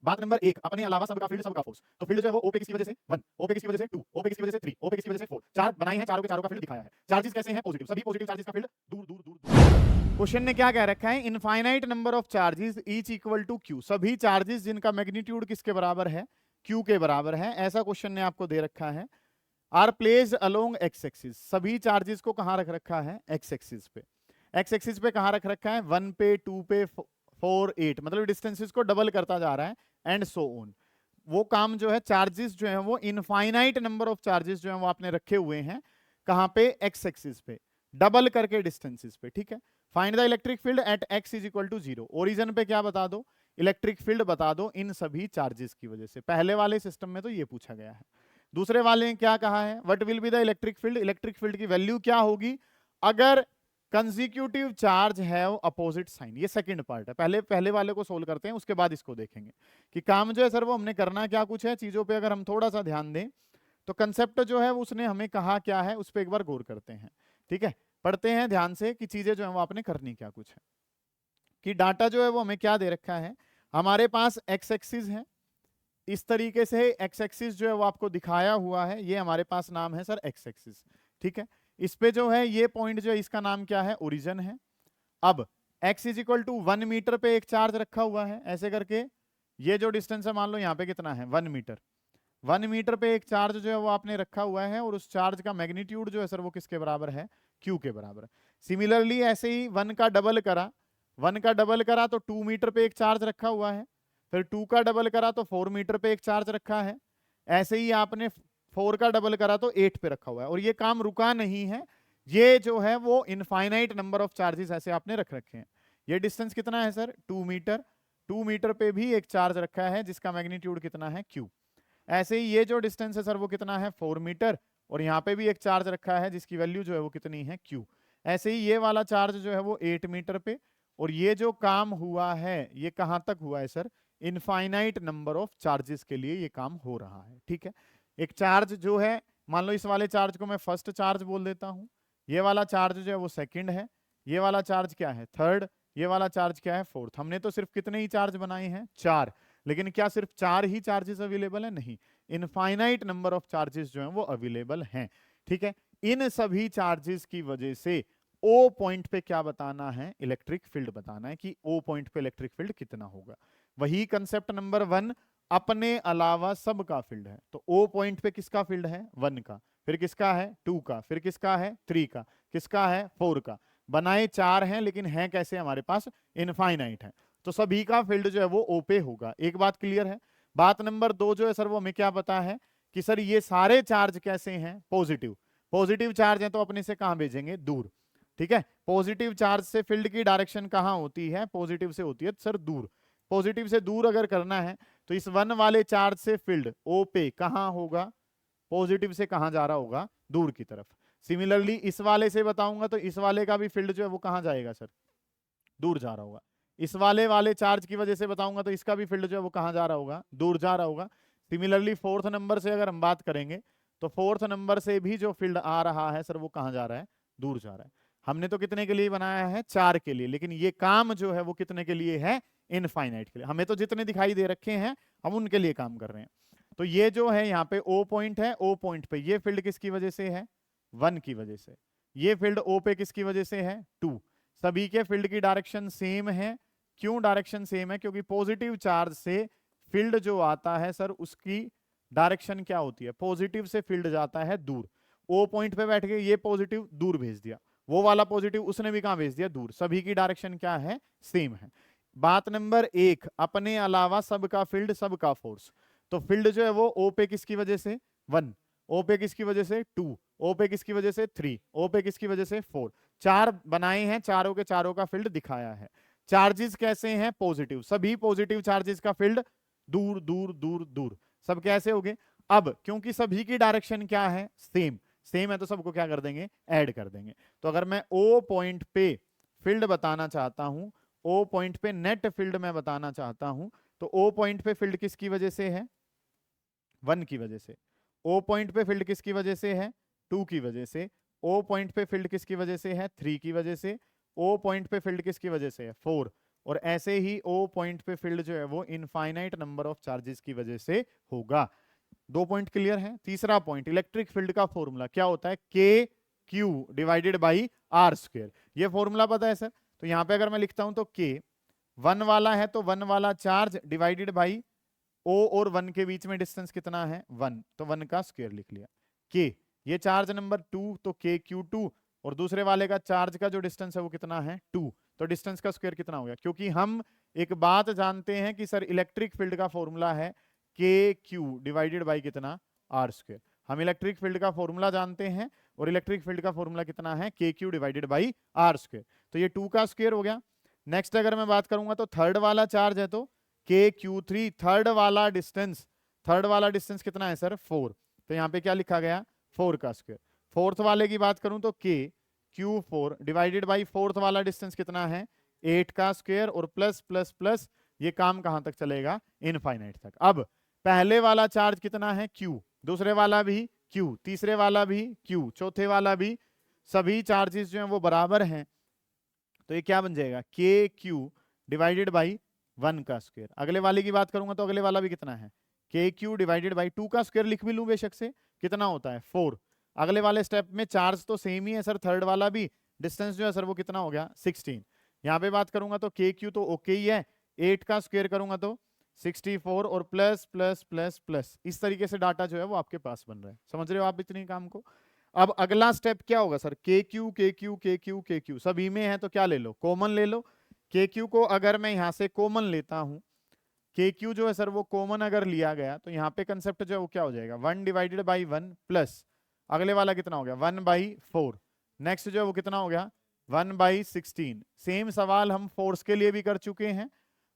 बात नंबर 1, अपने अलावा सबका फील्ड सबका फोर्स। तो फील्ड जो है वो O पे किसकी वजह से 1, O पे किसकी वजह से 2, O पे किसकी वजह से 3, O पे किसकी वजह से 4, चार बनाए हैं, चारों के चारों का फील्ड दिखाया है। चार्जेस कैसे हैं? पॉजिटिव, सभी पॉजिटिव चार्जेस का फील्ड दूर दूर दूर दूर। क्वेश्चन ने क्या कह रखा है? Infinite number of charges each equal to Q, सभी चार्जेस जिनका मैग्नीट्यूड किसके बराबर है? Q के बराबर है। ऐसा क्वेश्चन ने आपको दे रखा है। Are placed along x axis, सभी चार्जेस को कहां रख रखा है? एक्स एक्सिस पे। एक्स एक्सिस पे कहां रख रखा है? 1 पे, 2 पे, 4, 8, मतलब डिस्टेंसेस को डबल करता जा रहा है एंड सो ऑन। वो काम जो है, चार्जेस जो है वो इनफाइनाइट नंबर ऑफ चार्जेस जो है वो आपने रखे हुए हैं कहां पे? एक्स एक्सिस पे, डबल करके डिस्टेंसेस पे, ठीक है। Find the electric field at x is equal to 0, origin पे क्या बता दो? इलेक्ट्रिक फील्ड बता दो इन सभी चार्जेस की वजह से। पहले वाले सिस्टम में तो ये पूछा गया है। दूसरे वाले ने क्या कहा है? What will be the electric field, electric field की वैल्यू क्या होगी अगर कंसेक्यूटिव चार्ज है अपोजिट साइन। ये सेकंड पार्ट है, पहले वाले को सोल्व करते हैं, उसके बाद इसको देखेंगे कि काम जो है सर वो हमने करना क्या कुछ है। चीजों पे अगर हम थोड़ा सा ध्यान दें तो कंसेप्ट जो है उसने हमें कहा क्या है, उस पर एक बार गौर करते हैं, ठीक है। पढ़ते हैं ध्यान से कि चीजें जो है वो आपने करनी क्या कुछ है। कि डाटा जो है वो हमें क्या दे रखा है, हमारे पास एक्स एक्सिस है, इस तरीके से एक्स एक्सिस जो है वो आपको दिखाया हुआ है, ये हमारे पास नाम है सर एक्स एक्सिस, ठीक है। इस पे जो है ये पॉइंट जो है इसका नाम क्या है? ओरिजिन है। अब x is equal to 1 metre पे एक चार्ज रखा हुआ है, ऐसे करके ये जो डिस्टेंस है मान लो यहाँ पे कितना है? 1 मीटर। 1 मीटर पे एक चार्ज जो है वो आपने रखा हुआ है और उस चार्ज का मैग्नीट्यूड जो है सर वो किसके बराबर है? Q के बराबर है। सिमिलरली ऐसे ही 1 का डबल करा, 1 का डबल करा तो 2 मीटर पे एक चार्ज रखा हुआ है, फिर 2 का डबल करा तो 4 मीटर पे एक चार्ज रखा है, ऐसे ही आपने 4 का डबल करा तो 8 पे रखा हुआ है। और ये काम रुका नहीं है, ये जो है वो इनफाइनाइट नंबर ऑफ चार्जेस ऐसे आपने रख रखे हैं। ये डिस्टेंस कितना है सर? 2 मीटर। 2 मीटर पे भी एक चार्ज रखा है जिसका मैग्नीट्यूड कितना है? Q। ऐसे ही ये जो डिस्टेंस है सर वो कितना है? 4 मीटर। और यहाँ पे भी एक चार्ज रखा है जिसकी वैल्यू जो है वो कितनी है? Q। ऐसे ही ये वाला चार्ज जो है वो 8 मीटर पे। और ये जो काम हुआ है ये कहाँ तक हुआ है sir? Infinite number of charges के लिए ये काम हो रहा है, ठीक है। एक चार्ज जो है, मान लो इस वाले चार्ज को मैं फर्स्ट चार्ज बोल देता हूं, ये वाला चार्ज जो है वो सेकंड है, ये वाला चार्ज क्या है? थर्ड, ये वाला चार्ज क्या है? फोर्थ। हमने तो सिर्फ कितने ही चार्ज बनाए हैं? 4। लेकिन क्या सिर्फ 4 ही चार्जेस अवेलेबल है? नहीं, इनफाइनाइट नंबर ऑफ चार्जेस जो हैं वो अवेलेबल हैं, ठीक है। इन सभी चार्जेस की वजह से ओ पॉइंट पे क्या बताना है? इलेक्ट्रिक फील्ड बताना है कि ओ पॉइंट पे इलेक्ट्रिक फील्ड कितना होगा। वही कंसेप्ट नंबर 1, अपने अलावा सब का फील्ड है। तो ओ पॉइंट पे किसका फील्ड है? 1 का, फिर किसका है? 2 का, फिर किसका है? 3 का, किसका है? 4 का। बनाए 4 हैं लेकिन हैं कैसे? हमारे पास इनफाइनाइट है, तो सभी का फील्ड जो है वो ओ पे होगा। एक बात क्लियर है। बात नंबर 2 जो है सर वो हमें क्या पता है कि सर ये सारे चार्ज कैसे हैं? पॉजिटिव। पॉजिटिव चार्ज है तो अपने से कहां भेजेंगे? दूर, ठीक है। पॉजिटिव चार्ज से फील्ड की डायरेक्शन कहां होती है? पॉजिटिव से होती है सर दूर। पॉजिटिव से दूर अगर करना है तो इस 1 वाले चार्ज से फील्ड ओ पे कहां होगा? पॉजिटिव से कहां जा रहा होगा? दूर की तरफ। सिमिलरली इस वाले से बताऊंगा तो इस वाले का भी फील्ड जो है वो कहां जाएगा सर? दूर जा रहा होगा। इस वाले चार्ज की वजह से बताऊंगा तो इसका भी फील्ड जो है वो कहां जा रहा होगा? दूर जा रहा होगा। सिमिलरली फोर्थ नंबर से अगर हम बात करेंगे तो फोर्थ नंबर से भी जो फील्ड आ रहा है सर वो कहां जा रहा है? दूर जा रहा है। हमने तो कितने के लिए बनाया है? 4 के लिए, लेकिन ये काम जो है वो कितने के लिए है? इनफाइनाइट के लिए। हमें तो जितने दिखाई दे रखे हैं हम उनके लिए काम कर रहे हैं। तो ये जो है यहाँ पे ओ पॉइंट है, ओ पॉइंट पे ये फील्ड किसकी वजह से है? 1 की वजह से। ये फील्ड ओ पे किसकी वजह से है? 2। सभी के फील्ड की डायरेक्शन सेम है। क्यों डायरेक्शन सेम है? क्योंकि पॉजिटिव चार्ज से फील्ड जो आता है सर उसकी डायरेक्शन क्या होती है? पॉजिटिव से फील्ड जाता है दूर। ओ पॉइंट पे बैठ के ये पॉजिटिव दूर भेज दिया, वो वाला पॉजिटिव उसने भी कहां भेज दिया? दूर। सभी की डायरेक्शन क्या है? सेम है। बात नंबर 1, अपने अलावा सबका फील्ड सबका फोर्स। तो फील्ड जो है वो ओ पे किसकी वजह से? 1, ओ पे किसकी वजह से? 2, ओ पे किसकी वजह से? 3, ओ पे किसकी वजह से? 4। 4 बनाए हैं, चारों के चारों का फील्ड दिखाया है। चार्जेस कैसे हैं? पॉजिटिव। सभी पॉजिटिव चार्जेस का फील्ड दूर दूर दूर दूर। सब कैसे हो गए? अब क्योंकि सभी की डायरेक्शन क्या है? सेम। सेम है तो सबको क्या कर देंगे? ऐड कर देंगे। तो अगर मैं ओ पॉइंट पे फील्ड बताना चाहता हूं, ओ पॉइंट पे नेट फील्ड मैं बताना चाहता हूं, तो ओ पॉइंट पे फील्ड किसकी वजह से है? 1 की वजह से। ओ पॉइंट पे फील्ड किसकी वजह से है? 2 की वजह से। ओ पॉइंट पे फील्ड किसकी वजह से है? 3 की वजह से। ओ पॉइंट पे फील्ड किसकी वजह से है? 4। और ऐसे ही O पॉइंट पे फील्ड जो है वो इनफाइनाइट नंबर ऑफ चार्जेस की वजह से होगा। 2 पॉइंट क्लियर है। तीसरा पॉइंट, इलेक्ट्रिक फील्ड का फॉर्मूला क्या होता है, k q divided by r square. ये फॉर्मूला पता है सर? तो यहां पे अगर मैं लिखता हूं तो के 1 वाला है तो 1 वाला चार्ज डिवाइडेड बाई O और 1 के बीच में डिस्टेंस कितना है 1, तो 1 का स्क्वायर लिख लिया। के ये चार्ज नंबर 2 तो के क्यू 2, और दूसरे वाले का चार्ज का जो डिस्टेंस है वो कितना है 2, तो डिस्टेंस का स्क्वायर कितना हो गया। क्योंकि हम एक बात जानते हैं कि सर इलेक्ट्रिक फील्ड का फॉर्मूला है के क्यू डिवाइडेड बाई कितना आर स्क्वायर। हम इलेक्ट्रिक फील्ड का फॉर्मूला जानते हैं और इलेक्ट्रिक फील्ड का फॉर्मूला कितना है k q divided by r square, तो ये 2 का स्क्वायर हो गया। नेक्स्ट अगर मैं बात करूंगा तो थर्ड वाला चार्ज है तो के क्यू 3, थर्ड वाला डिस्टेंस कितना है सर 4, तो यहाँ पे क्या लिखा गया 4 का स्क्वायर। फोर्थ वाले की बात करूं तो के क्यू 4 डिवाइडेड बाई फोर्थ वाला डिस्टेंस कितना है 8 का स्क्वायर, और प्लस प्लस प्लस ये काम कहां तक चलेगा इनफाइनाइट तक। अब पहले वाला चार्ज कितना है Q, दूसरे वाला भी Q, तीसरे वाला भी Q, चौथे वाला भी, सभी चार्जेस जो हैं वो बराबर हैं, तो ये क्या बन जाएगा के क्यू डिवाइडेड बाई 1 का स्क्वायर। अगले वाले की बात करूंगा तो अगले वाला भी कितना है के क्यू डिवाइडेड बाई 2 का स्क्वायर लिख भी लूं बेशक से, कितना होता है 4। अगले वाले स्टेप में चार्ज तो सेम ही है सर, थर्ड वाला भी, डिस्टेंस जो है सर वो कितना हो गया 16। यहाँ पे बात करूंगा तो के क्यू तो ओके ही है, 8 का स्क्वायर करूंगा तो 64, और प्लस प्लस प्लस प्लस, इस तरीके से डाटा जो है वो आपके पास बन रहा है। समझ रहे हो आप इतने काम को? अब अगला स्टेप क्या होगा सर, के क्यू के क्यू के क्यू के क्यू सभी में है तो क्या ले लो कॉमन ले लो। के क्यू को अगर मैं यहां से कॉमन लेता हूं, के क्यू जो है सर वो कॉमन अगर लिया गया तो यहाँ पे कंसेप्ट जो है वो क्या हो जाएगा 1 डिवाइडेड बाई 1 प्लस अगले वाला कितना हो गया 1 बाई 4, नेक्स्ट जो है वो कितना हो गया 1 बाई 16। सेम सवाल हम फोर्स के लिए भी कर चुके हैं,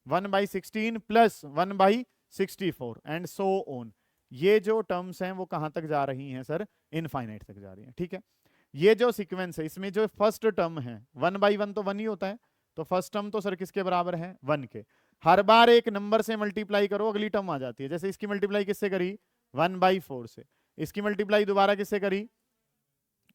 1 by 16 plus 1 by 64 and so on. ये जो टर्म्स हैं वो कहां तक जा रही हैं सर इनफाइनाइट तक जा रही हैं। ठीक है, ये जो सीक्वेंस है इसमें जो फर्स्ट टर्म है 1 बाई 1 तो 1 ही होता है, तो फर्स्ट टर्म तो सर किसके बराबर है 1 के। हर बार एक नंबर से मल्टीप्लाई करो अगली टर्म आ जाती है, जैसे इसकी मल्टीप्लाई किससे करी 1 बाई 4 से, इसकी मल्टीप्लाई दोबारा किससे करी,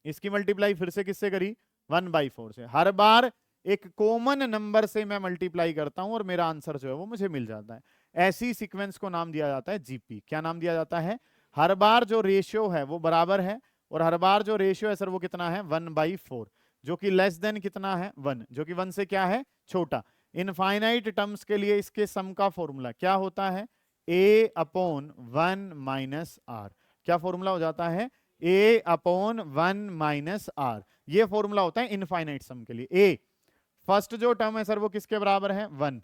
इसकी मल्टीप्लाई फिर से किससे करी 1 बाई 4 से। हर बार एक कॉमन नंबर से मैं मल्टीप्लाई करता हूं और मेरा आंसर जो है वो मुझे मिल जाता है। ऐसी सीक्वेंस को नाम दिया जाता है जीपी। क्या नाम दिया जाता है, हर बार जो रेशियो है वो बराबर है, और हर बार जो रेशियो है सर वो कितना है 1 बाई 4, जो कि लेस देन कितना है 1, जो कि 1 से क्या है छोटा। इनफाइनाइट टर्म्स के लिए इसके सम का फॉर्मूला क्या होता है a अपॉन 1 माइनस आर। क्या फॉर्मूला हो जाता है a अपॉन 1 माइनस आर, ये फॉर्मूला होता है इनफाइनाइट सम के लिए। a फर्स्ट जो टर्म है सर वो किसके बराबर है 1,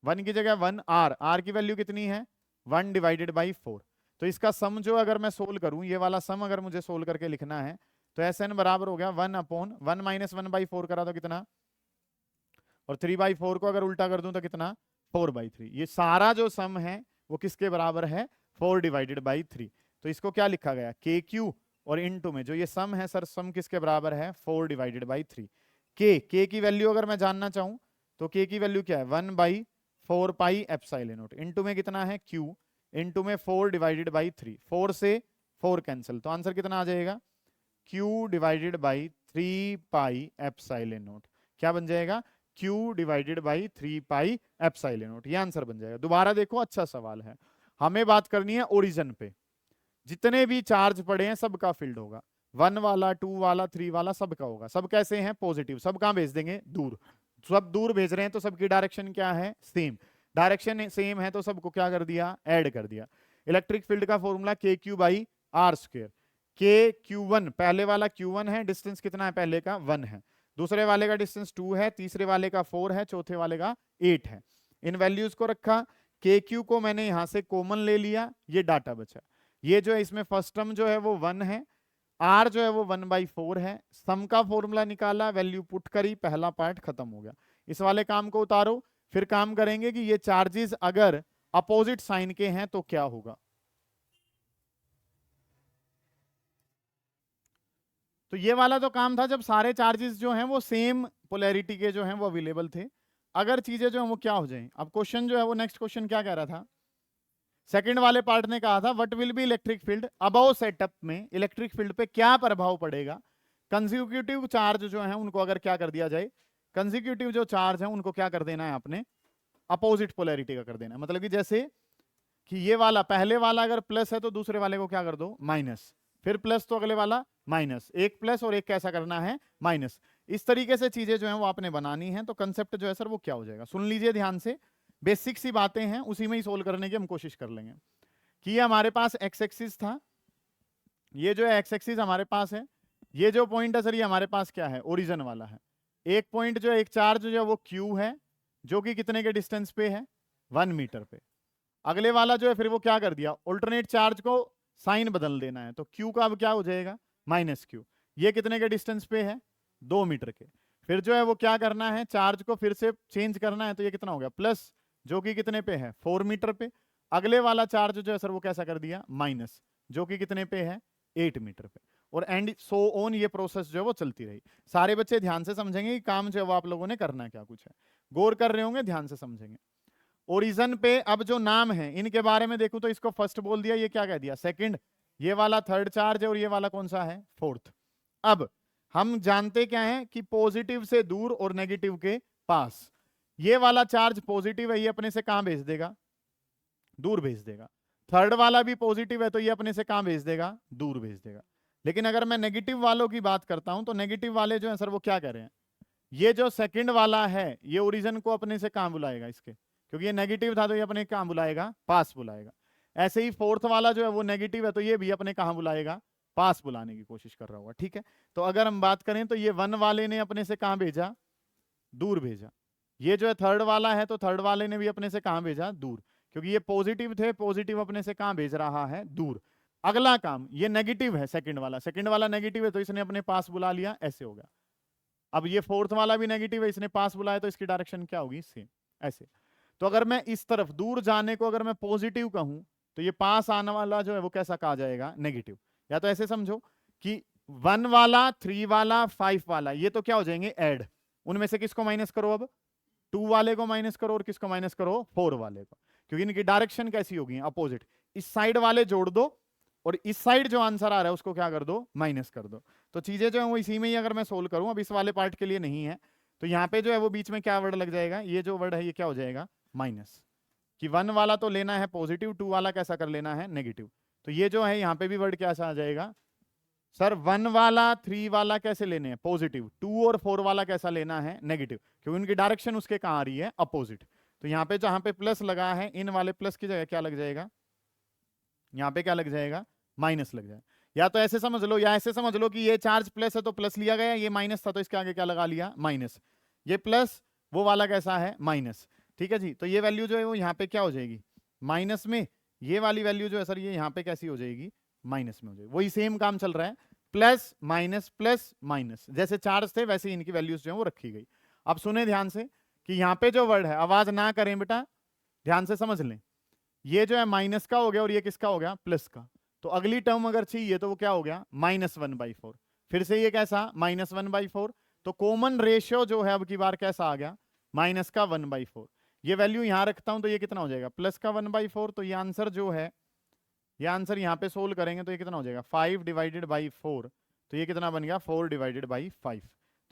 1 की जगह 1, आर की वैल्यू कितनी है 1 डिवाइडेड बाई 4। तो इसका सम जो अगर मैं सोल्व करूं, ये वाला सम अगर मुझे सोल्व करके लिखना है तो एस एन बराबर हो गया 1 अपॉन 1 माइनस 1 बाई 4 करा तो कितना, और 3 बाई 4 को अगर उल्टा कर दूं तो कितना 4 बाई 3। ये सारा जो सम है वो किसके बराबर है 4 डिवाइडेड बाई 3। तो इसको क्या लिखा गया के क्यू, और इनटू में जो ये सम है सर सम किसके बराबर है 4 डिवाइडेड बाई 3। के की वैल्यू अगर मैं जानना चाहूं तो के की वैल्यू क्या है 1 by 4 pi epsilon not, into में कितना है क्यू, इनटू में 4 डिवाइडेड बाई 3, 4 से 4 कैंसिल, तो आंसर कितना आ जाएगा Q divided by 3 pi epsilon not. क्या बन जाएगा Q divided by 3 pi epsilon not, ये आंसर बन जाएगा। दोबारा देखो अच्छा सवाल है, हमें बात करनी है ओरिजिन पे। जितने भी चार्ज पड़े हैं सबका फील्ड होगा, 1 वाला 2 वाला 3 वाला सबका होगा। सब कैसे हैं पॉजिटिव, सब कहां भेज देंगे दूर, सब दूर भेज रहे हैं तो सबकी डायरेक्शन क्या है सेम, डायरेक्शन सेम है तो सबको क्या कर दिया ऐड कर दिया। इलेक्ट्रिक फील्ड का फॉर्मूला के क्यू बाई आर स्क्वायर। के क्यू 1 पहले वाला Q1 है, डिस्टेंस कितना है पहले का 1 है, दूसरे वाले का डिस्टेंस 2 है, तीसरे वाले का 4 है, चौथे वाले का 8 है। इन वैल्यूज को रखा, के क्यू को मैंने यहां से कॉमन ले लिया, ये डाटा बचा। ये जो है इसमें फर्स्ट टर्म जो है वो 1 है, आर जो है वो 1 बाई 4 है, सम का फॉर्मूला निकाला, वैल्यू पुट करी, पहला पार्ट खत्म हो गया। इस वाले काम को उतारो, फिर काम करेंगे कि ये चार्जेस अगर अपोजिट साइन के हैं तो क्या होगा। तो ये वाला तो काम था जब सारे चार्जेस जो हैं वो सेम पोलैरिटी के जो हैं वो अवेलेबल थे। अगर चीजें जो हैं वो क्या हो जाएं, अब क्वेश्चन जो है वो नेक्स्ट क्वेश्चन क्या कह रहा था, सेकंड वाले पार्ट ने कहा था what will be electric field above setup में, इलेक्ट्रिक फील्ड पे क्या प्रभाव पड़ेगा कंसेक्यूटिव चार्ज जो है उनको अगर क्या कर दिया जाए कंसेक्यूटिव जो चार्ज है उनको क्या कर देना है आपने, अपोजिट पोलैरिटी का कर देना है। मतलब कि जैसे कि ये वाला, पहले वाला अगर प्लस है तो दूसरे वाले को क्या कर दो, माइनस, फिर प्लस तो अगले वाला माइनस, एक प्लस और एक कैसा करना है, माइनस। इस तरीके से चीजें जो है वो आपने बनानी है। तो कंसेप्ट जो है सर वो क्या हो जाएगा, सुन लीजिए ध्यान से, बेसिक सी बातें हैं, उसी में ही सोल्व करने की हम कोशिश कर लेंगे। कि ये हमारे पास एक्स एक्सिस था, ये जो है एक्स एक्सिस हमारे पास है, ये जो पॉइंट है सर ये हमारे पास क्या है, ओरिजिन वाला है। एक पॉइंट जो है, एक चार्ज जो है वो क्यू है, जो कि कितने के डिस्टेंस पे है, 1 मीटर पे। अगले वाला जो है फिर वो क्या कर दिया, ऑल्टरनेट चार्ज को साइन बदल देना है, तो क्यू का अब क्या हो जाएगा, माइनस क्यू। ये कितने के डिस्टेंस पे है, 2 मीटर के। फिर जो है वो क्या करना है, चार्ज को फिर से चेंज करना है, तो ये कितना हो गया, प्लस, जो कि कितने पे है, 4 मीटर पे। अगले वाला चार्ज जो है सर वो कैसा कर दिया, माइनस, जो कि कितने पे है, 8 मीटर पे। और एंड सो ऑन, ये प्रोसेस जो है वो चलती रही। सारे बच्चे ध्यान से समझेंगे कि काम जो है वो आप लोगों ने करना क्या कुछ है, गौर कर रहे होंगे, ध्यान से समझेंगे। ओरिजिन पे अब जो नाम है इनके बारे में देखूं तो इसको फर्स्ट बोल दिया, ये क्या कह दिया, सेकंड, ये वाला थर्ड चार्ज है और ये वाला कौन सा है, फोर्थ। अब हम जानते क्या है कि पॉजिटिव से दूर और नेगेटिव के पास। ये वाला चार्ज पॉजिटिव है, ये अपने से कहां भेज देगा, दूर भेज देगा। थर्ड वाला भी पॉजिटिव है तो ये अपने से कहां भेज देगा, दूर भेज देगा। लेकिन अगर मैं नेगेटिव वालों की बात करता हूं तो नेगेटिव वाले जो है सर वो क्या कह रहे हैं, ये जो सेकंड वाला है ये ओरिजिन को अपने से कहां बुलाएगा, इसके, क्योंकि ये नेगेटिव था तो ये अपने कहां बुलाएगा, पास बुलाएगा। ऐसे ही फोर्थ वाला जो है वो नेगेटिव है तो ये भी अपने कहां बुलाएगा, पास बुलाने की कोशिश कर रहा होगा। ठीक है, तो अगर हम बात करें तो ये 1 वाले ने अपने से कहां भेजा, दूर भेजा। ये जो है थर्ड वाला है तो थर्ड वाले ने भी अपने से कहां भेजा, दूर, क्योंकि ये पॉजिटिव थे, पॉजिटिव अपने से कहां भेज रहा है, दूर। अगला काम, ये नेगेटिव है सेकंड वाला नेगेटिव है तो इसने अपने पास बुला लिया, ऐसे होगा। अब ये फोर्थ वाला भी नेगेटिव है, इसने पास बुलाया तो इसकी डायरेक्शन क्या होगी, सेम, ऐसे। तो अगर मैं इस तरफ दूर जाने को अगर मैं पॉजिटिव कहूं तो ये पास आने वाला जो है वो कैसा कहा जाएगा, नेगेटिव। या तो ऐसे समझो कि 1 वाला, 3 वाला, 5 वाला, ये तो क्या हो जाएंगे, ऐड। उनमें से किसको माइनस करो, अब 2 वाले को माइनस करो और किसको माइनस करो, 4 वाले को, क्योंकि इनकी डायरेक्शन कैसी होगी, अपोजिट। इस साइड वाले जोड़ दो और इस साइड जो आंसर आ रहा है उसको क्या कर दो, माइनस कर दो। तो चीजें जो है वो इसी में ही अगर मैं सोल्व करूं, अब इस वाले पार्ट के लिए नहीं है, तो यहाँ पे जो है वो बीच में क्या वर्ड लग जाएगा, ये जो वर्ड है ये क्या हो जाएगा, माइनस। कि 1 वाला तो लेना है पॉजिटिव, 2 वाला कैसा कर लेना है, नेगेटिव। तो ये जो है यहाँ पे भी वर्ड कैसा आ जाएगा, सर 1 वाला 3 वाला कैसे लेने हैं, पॉजिटिव, 2 और 4 वाला कैसा लेना है, नेगेटिव, क्योंकि उनकी डायरेक्शन उसके कहाँ आ रही है, अपोजिट। तो यहाँ पे जहां पे प्लस लगा है, इन वाले प्लस की जगह क्या लग जाएगा, यहाँ पे क्या लग जाएगा, माइनस लग जाएगा। या तो ऐसे समझ लो या ऐसे समझ लो कि ये चार्ज प्लस है तो प्लस लिया गया, ये माइनस था तो इसके आगे क्या लगा लिया, माइनस। ये प्लस, वो वाला कैसा है, माइनस। ठीक है जी, तो ये वैल्यू जो है वो यहाँ पे क्या हो जाएगी, माइनस में। ये वाली वैल्यू जो है सर ये यहाँ पे कैसी हो जाएगी, माइनस में हो जाएगी। वही सेम काम चल रहा है, प्लस माइनस, जैसे चार्ज थे वैसे इनकी वैल्यूज जो है वो रखी गई। अब सुने ध्यान से कि यहाँ पे जो वर्ड है, आवाज ना करें बेटा, ध्यान से समझ लें। ये जो है माइनस का हो गया और ये किसका हो गया, प्लस का। तो अगली टर्म अगर चाहिए तो वो क्या हो गया, -1/4। फिर से ये कैसा, -1/4। तो कॉमन रेशियो जो है अब की बार कैसा आ गया, माइनस का 1/4। ये वैल्यू यहां रखता हूं तो ये कितना हो जाएगा, प्लस का 1/4। तो ये आंसर जो है, ये आंसर यहाँ पे सोल्व करेंगे तो ये कितना हो जाएगा, 5/4। तो ये कितना बन गया, 4/5।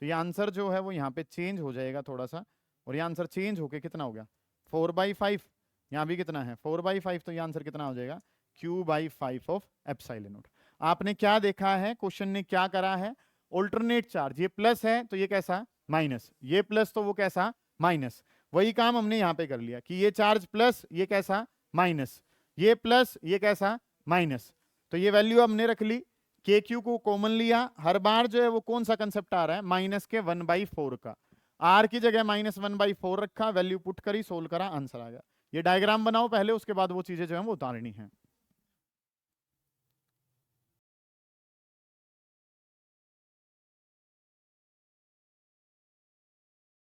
तो ये आंसर जो है वो यहाँ पे चेंज हो जाएगा थोड़ा सा, और ये आंसर चेंज होके कितना हो गया, 4/5। यहाँ भी कितना है, 4/5। तो ये आंसर कितना हो जाएगा, Q/5 ऑफ एप्सिलॉन नॉट। आपने क्या देखा है, क्वेश्चन ने क्या करा है, ऑल्टरनेट चार्ज, ये प्लस है तो ये कैसा, माइनस, ये प्लस तो वो कैसा, माइनस। वही काम हमने यहाँ पे कर लिया कि ये चार्ज प्लस, ये कैसा, माइनस, ये प्लस, ये कैसा, माइनस। तो ये वैल्यू हमने रख ली, KQ को कॉमन लिया। हर बार जो है वो कौन सा कंसेप्ट आ रहा है, माइनस के 1/4 का। R की जगह -1/4 रखा, वैल्यू पुट करी, सोल्व करा, आंसर आ गया। ये डायग्राम बनाओ पहले, उसके बाद वो चीजें जो है वो उतारनी है।